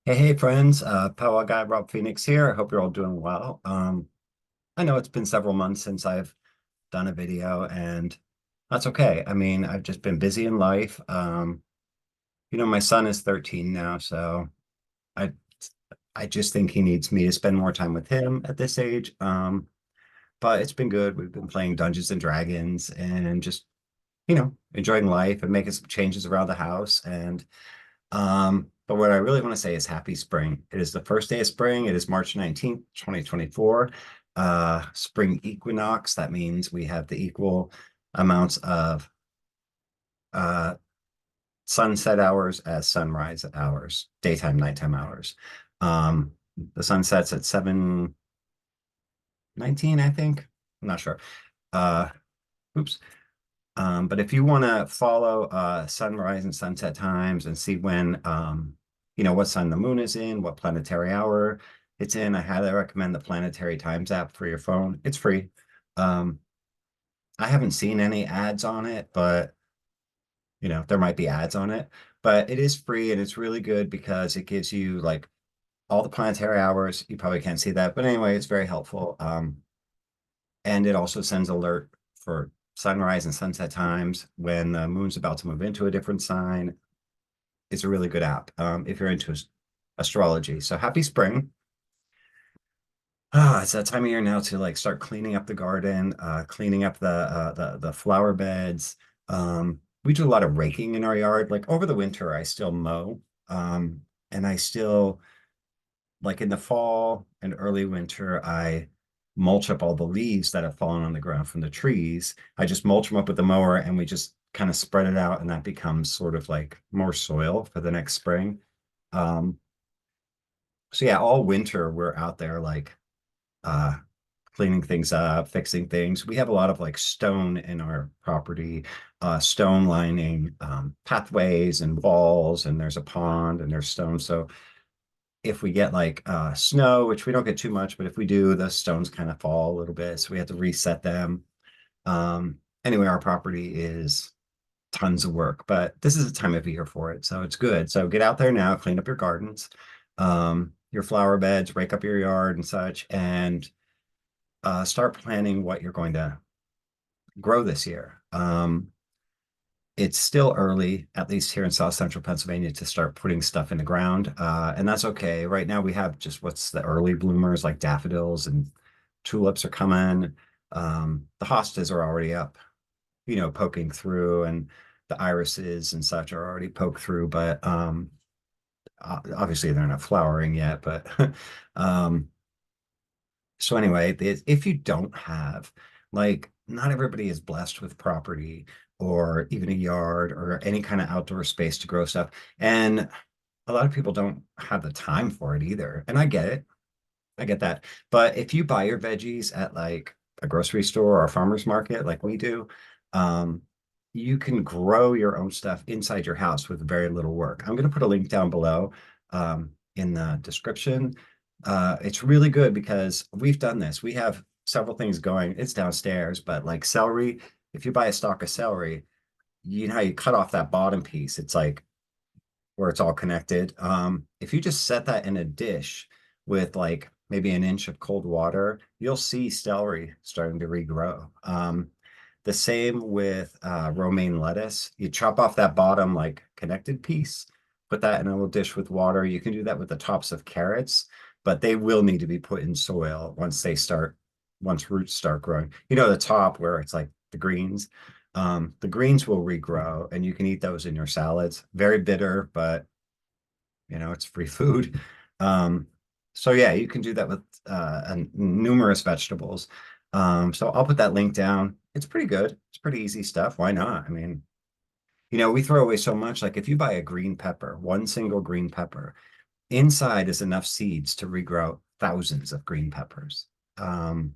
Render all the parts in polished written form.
Hey, friends. Powwow guy Rob Phoenix here. I hope you're all doing well. I know it's been several months since I've done a video, and that's okay. I mean, I've just been busy in life. My son is 13 now, so I I just think he needs me to spend more time with him at this age. But it's been good. We've been playing Dungeons and Dragons and just, enjoying life and making some changes around the house. But what I really want to say is happy spring. It is the first day of spring. It is March 19th, 2024. Spring equinox. That means we have the equal amounts of uh, sunset hours as sunrise hours, daytime, nighttime hours. Um, the sun sets at 7:19, I think. I'm not sure. Uh, oops. But if you want to follow sunrise and sunset times and see when, what sign the moon is in, what planetary hour it's in, I highly recommend the Planetary Times app for your phone. It's free. Um, I haven't seen any ads on it, but there might be ads on it, but it is free and it's really good because it gives you like all the planetary hours. You probably can't see that, but anyway, it's very helpful. And it also sends alert for sunrise and sunset times when the moon's about to move into a different sign. It's a really good app if you're into astrology. So happy spring. It's that time of year now to like start cleaning up the garden, cleaning up the flower beds. We do a lot of raking in our yard. Like over the winter, I still mow. And I still like in the fall and early winter, I mulch up all the leaves that have fallen on the ground from the trees. I just mulch them up with the mower and we just kind of spread it out and that becomes sort of like more soil for the next spring. Um, so yeah, all winter we're out there like uh cleaning things up, fixing things. We have a lot of like stone in our property, stone lining pathways and walls, and there's a pond and there's stone. So if we get like snow, which we don't get too much, but if we do, the stones kind of fall a little bit. So we have to reset them. Anyway, our property is tons of work, but this is the time of year for it. So it's good. So get out there now, clean up your gardens, your flower beds, rake up your yard and such, and start planning what you're going to grow this year. It's still early, at least here in South Central Pennsylvania, to start putting stuff in the ground. And that's okay. Right now we have just what's the early bloomers like daffodils and tulips are coming. The hostas are already up, poking through, and the irises and such are already poked through, but obviously they're not flowering yet. But um, so anyway, if you don't have like not everybody is blessed with property or even a yard or any kind of outdoor space to grow stuff. And a lot of people don't have the time for it either. And I get it. I get that. But if you buy your veggies at like a grocery store or a farmer's market like we do, um, you can grow your own stuff inside your house with very little work. I'm going to put a link down below in the description. It's really good because we've done this. We have several things going. It's downstairs, but like celery, if you buy a stalk of celery, you know how you cut off that bottom piece, it's like where it's all connected. If you just set that in a dish with like maybe an inch of cold water, you'll see celery starting to regrow. The same with romaine lettuce. You chop off that bottom like connected piece, put that in a little dish with water. You can do that with the tops of carrots, but they will need to be put in soil once roots start growing. The top where it's like the greens. The greens will regrow and you can eat those in your salads. Very bitter, but it's free food. Um, so yeah, you can do that with numerous vegetables. So I'll put that link down. It's pretty good. It's pretty easy stuff. Why not? I mean, we throw away so much. Like if you buy a green pepper, one single green pepper, inside is enough seeds to regrow thousands of green peppers. Um,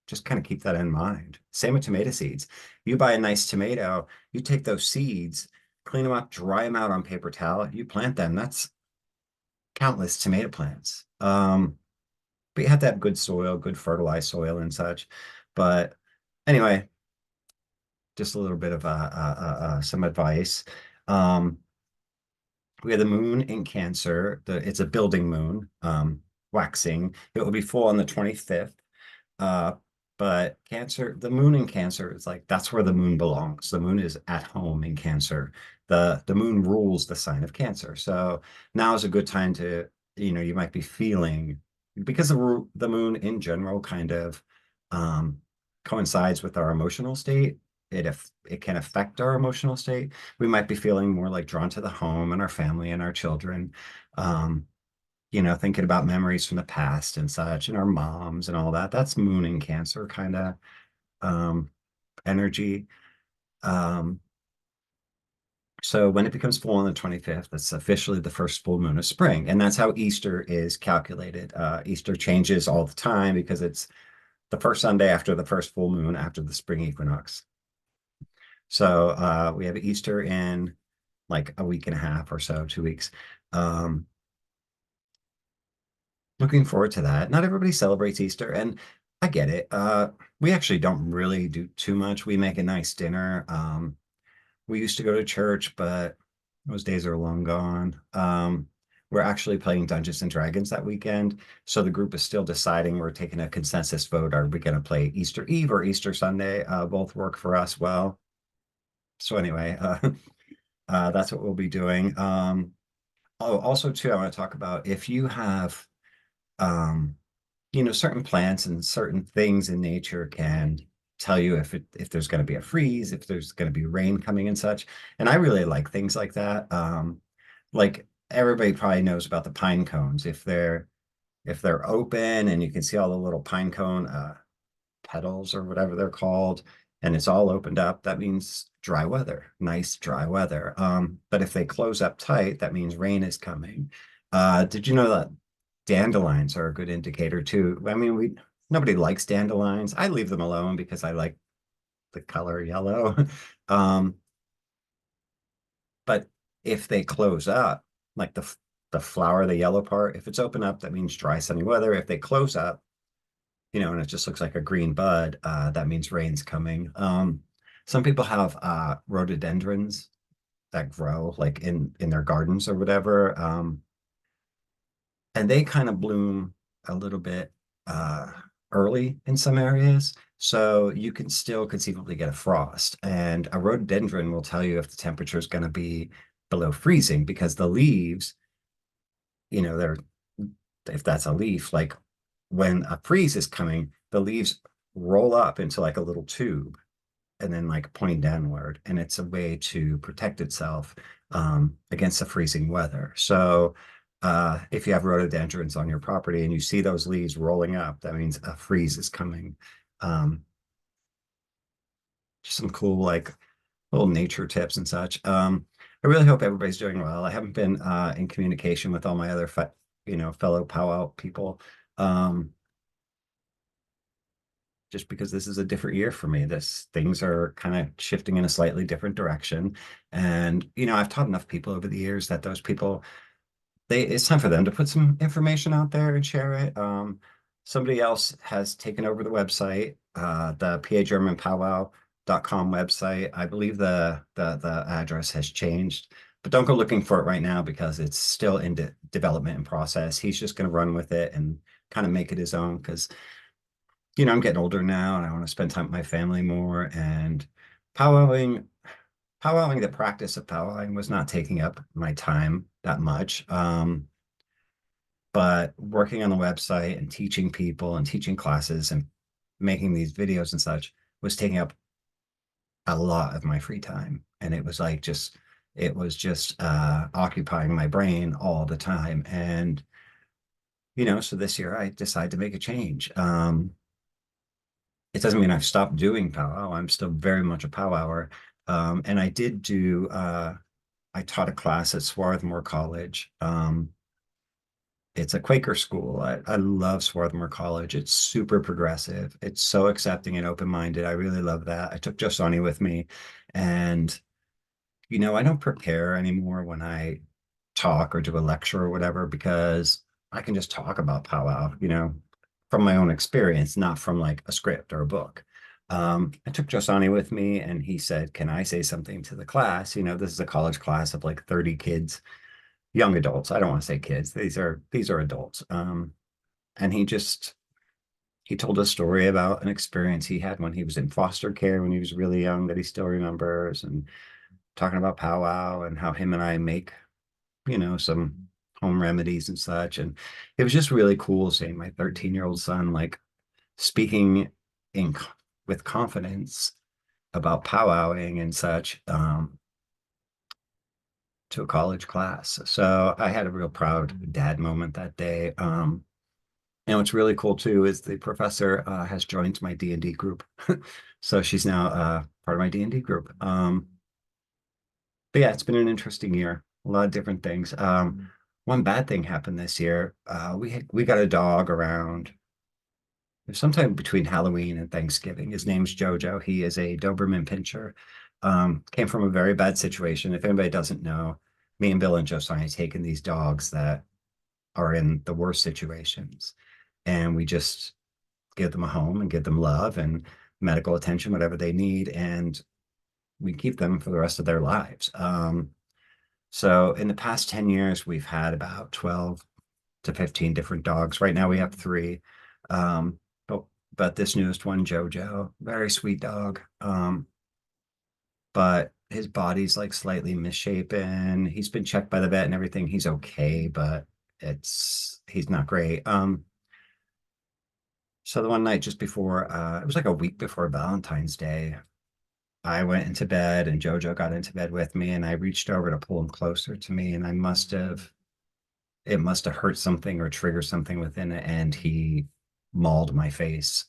just kind of keep that in mind. Same with tomato seeds. You buy a nice tomato, you take those seeds, clean them up, dry them out on paper towel, you plant them. That's countless tomato plants. But you have to have good soil, good fertilized soil and such. But anyway, just a little bit of some advice. Um, We have the moon in Cancer. It's a building moon, waxing. It will be full on the 25th. Uh, but Cancer, the moon in Cancer is like that's where the moon belongs. The moon is at home in Cancer. The moon rules the sign of Cancer. So now is a good time to, you might be feeling because the moon in general kind of um, coincides with our emotional state. It can affect our emotional state. We might be feeling more like drawn to the home and our family and our children. Um, thinking about memories from the past and such, and our moms and all that. That's moon in Cancer kind of um, energy. Um, so when it becomes full on the 25th, that's officially the first full moon of spring. And that's how Easter is calculated. Easter changes all the time because it's the first Sunday after the first full moon after the spring equinox. So we have Easter in like a week and a half or so, 2 weeks. Um, Looking forward to that. Not everybody celebrates Easter, and I get it. We actually don't really do too much. We make a nice dinner. We used to go to church, but those days are long gone. We're actually playing Dungeons and Dragons that weekend, so the group is still deciding. We're taking a consensus vote. Are we going to play Easter Eve or Easter Sunday? Both work for us well. So anyway, that's what we'll be doing. Oh, also too, I want to talk about if you have um, certain plants and certain things in nature can tell you if there's going to be a freeze, if there's going to be rain coming and such. And I really like things like that. Like everybody probably knows about the pine cones. If they're open and you can see all the little pine cone petals or whatever they're called, and it's all opened up, that means dry weather, nice dry weather. But if they close up tight, that means rain is coming. Did you know that dandelions are a good indicator too? I mean, nobody likes dandelions. I leave them alone because I like the color yellow. Um, but if they close up, like the flower, the yellow part, if it's open up, that means dry, sunny weather. If they close up, and it just looks like a green bud, that means rain's coming. Some people have rhododendrons that grow like in their gardens or whatever. And they kind of bloom a little bit uh, early in some areas. So you can still conceivably get a frost. And a rhododendron will tell you if the temperature is going to be below freezing because the leaves, they're if that's a leaf, like when a freeze is coming, the leaves roll up into like a little tube and then like point downward. And it's a way to protect itself against the freezing weather. So if you have rhododendrons on your property and you see those leaves rolling up, that means a freeze is coming. Um, just some cool like little nature tips and such. I really hope everybody's doing well. I haven't been in communication with all my other fellow powwow people. Um, just because this is a different year for me. This things are kind of shifting in a slightly different direction. And, I've taught enough people over the years that those people, it's time for them to put some information out there and share it. Somebody else has taken over the website, the pagermanpowwow.com website. I believe the address has changed, but don't go looking for it right now because it's still in development and process. He's just going to run with it and kind of make it his own because I'm getting older now and I want to spend time with my family more. And powwowing, powwowing, the practice of powwowing was not taking up my time that much. But working on the website and teaching people and teaching classes and making these videos and such was taking up a lot of my free time. And it was just occupying my brain all the time. And, so this year I decided to make a change. It doesn't mean I've stopped doing powwow. I'm still very much a powwower. And I taught a class at Swarthmore College. It's a Quaker school. I love Swarthmore College. It's super progressive. It's so accepting and open-minded. I really love that. I took Josani with me. And, I don't prepare anymore when I talk or do a lecture or whatever because I can just talk about powwow, from my own experience, not from like a script or a book. I took Josani with me and he said, can I say something to the class? This is a college class of like 30 kids. young adults. I don't want to say kids. These are adults. And he told a story about an experience he had when he was in foster care when he was really young that he still remembers, and talking about powwow and how him and I make, some home remedies and such. And it was just really cool seeing my 13-year-old son like speaking in with confidence about powwowing and such, to a college class. So I had a real proud dad moment that day. And what's really cool too is the professor has joined my D&D group. So she's now part of my D&D group. But yeah, it's been an interesting year. A lot of different things. One bad thing happened this year. We got a dog around sometime between Halloween and Thanksgiving. His name's Jojo. He is a Doberman Pinscher. Came from a very bad situation. If anybody doesn't know, me and Bill and Josiah taken these dogs that are in the worst situations, and we just give them a home and give them love and medical attention, whatever they need, and we keep them for the rest of their lives. So in the past 10 years, we've had about 12 to 15 different dogs. Right now we have three. Um, but this newest one, Jojo, very sweet dog. But his body's like slightly misshapen. He's been checked by the vet and everything. He's okay, but he's not great. So the one night just before, it was like a week before Valentine's Day, I went into bed and Jojo got into bed with me, and I reached over to pull him closer to me, and it must have hurt something or triggered something within it, and he mauled my face.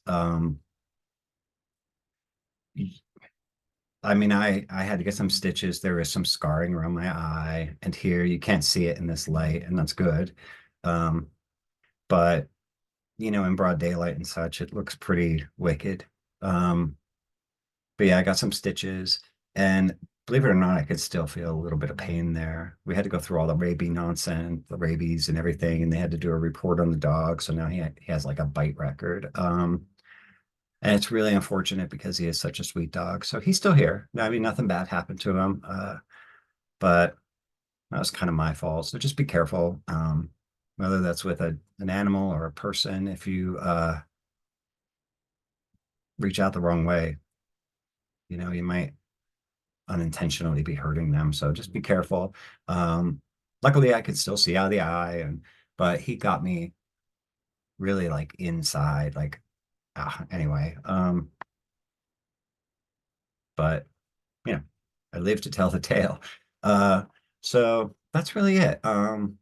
I mean, I had to get some stitches. There is some scarring around my eye, and here you can't see it in this light, and that's good. Um, but in broad daylight and such, it looks pretty wicked. Um, but yeah, I got some stitches, and believe it or not, I could still feel a little bit of pain there. We had to go through all the rabies nonsense, the rabies and everything, and they had to do a report on the dog. So now he has like a bite record. And it's really unfortunate because he is such a sweet dog. So he's still here. I mean, nothing bad happened to him, but that was kind of my fault. So just be careful, whether that's with an animal or a person. If you reach out the wrong way, you might unintentionally be hurting them. So just be careful. Luckily, I could still see out of the eye, but he got me really like inside, like anyway. But you know, I live to tell the tale. Uh, so that's really it. I don't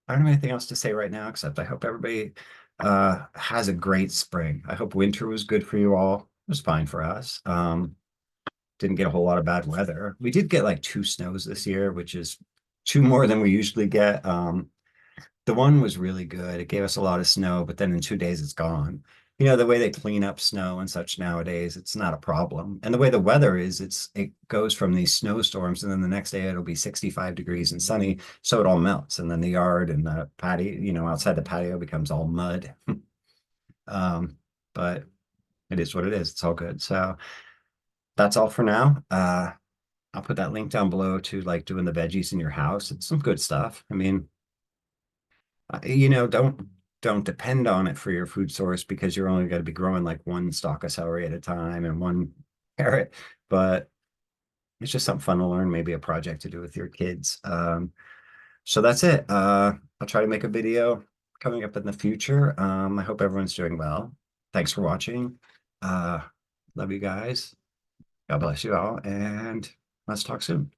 have anything else to say right now, except I hope everybody has a great spring. I hope winter was good for you all. It was fine for us. Didn't get a whole lot of bad weather. We did get like 2 snows this year, which is two more than we usually get. The one was really good. It gave us a lot of snow, but then in 2 days it's gone. The way they clean up snow and such nowadays, it's not a problem. And the way the weather is, it goes from these snowstorms, and then the next day it'll be 65 degrees and sunny, so it all melts. And then the yard and the patio, outside the patio becomes all mud. But it is what it is. It's all good. So that's all for now. I'll put that link down below to like doing the veggies in your house. It's some good stuff. I mean, don't depend on it for your food source, because you're only going to be growing like one stalk of celery at a time and one carrot. But it's just something fun to learn, maybe a project to do with your kids. So that's it. I'll try to make a video coming up in the future. I hope everyone's doing well. Thanks for watching. Uh, love you guys. God bless you all, and let's talk soon.